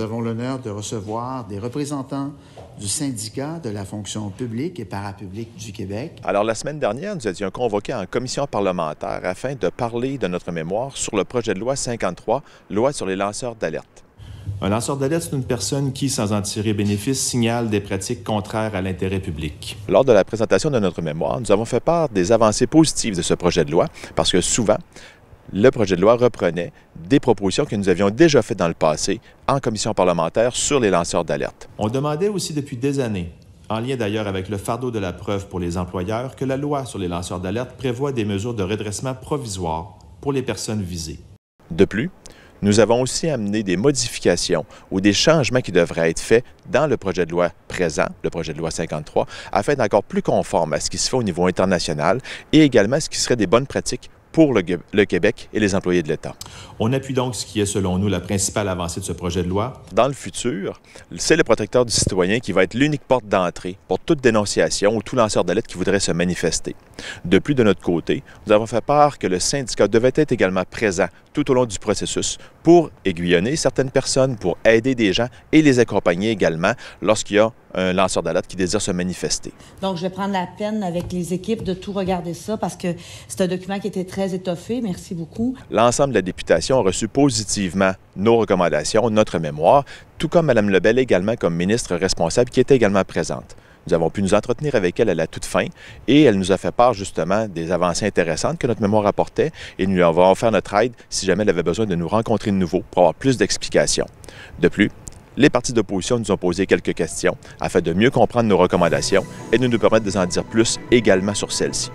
nous avons l'honneur de recevoir des représentants du syndicat de la fonction publique et parapublique du Québec. Alors, la semaine dernière, nous étions convoqués en commission parlementaire afin de parler de notre mémoire sur le projet de loi 53, loi sur les lanceurs d'alerte. Un lanceur d'alerte, c'est une personne qui, sans en tirer bénéfice, signale des pratiques contraires à l'intérêt public. Lors de la présentation de notre mémoire, nous avons fait part des avancées positives de ce projet de loi parce que souvent, le projet de loi reprenait des propositions que nous avions déjà faites dans le passé en commission parlementaire sur les lanceurs d'alerte. On demandait aussi depuis des années, en lien d'ailleurs avec le fardeau de la preuve pour les employeurs, que la loi sur les lanceurs d'alerte prévoit des mesures de redressement provisoire pour les personnes visées. De plus, nous avons aussi amené des modifications ou des changements qui devraient être faits dans le projet de loi présent, le projet de loi 53, afin d'être encore plus conforme à ce qui se fait au niveau international et également à ce qui serait des bonnes pratiques pour le Québec et les employés de l'État. On appuie donc ce qui est, selon nous, la principale avancée de ce projet de loi. Dans le futur, c'est le protecteur du citoyen qui va être l'unique porte d'entrée pour toute dénonciation ou tout lanceur d'alerte qui voudrait se manifester. De plus, de notre côté, nous avons fait part que le syndicat devait être également présent tout au long du processus pour aiguillonner certaines personnes, pour aider des gens et les accompagner également lorsqu'il y a un lanceur d'alerte qui désire se manifester. Donc, je vais prendre la peine avec les équipes de tout regarder ça parce que c'est un document qui était très étoffé. Merci beaucoup. L'ensemble de la députation a reçu positivement nos recommandations, notre mémoire, tout comme Mme Lebel également comme ministre responsable qui était également présente. Nous avons pu nous entretenir avec elle à la toute fin et elle nous a fait part justement des avancées intéressantes que notre mémoire apportait et nous lui avons offert notre aide si jamais elle avait besoin de nous rencontrer de nouveau pour avoir plus d'explications. De plus, les partis d'opposition nous ont posé quelques questions afin de mieux comprendre nos recommandations et de nous permettre de en dire plus également sur celles-ci.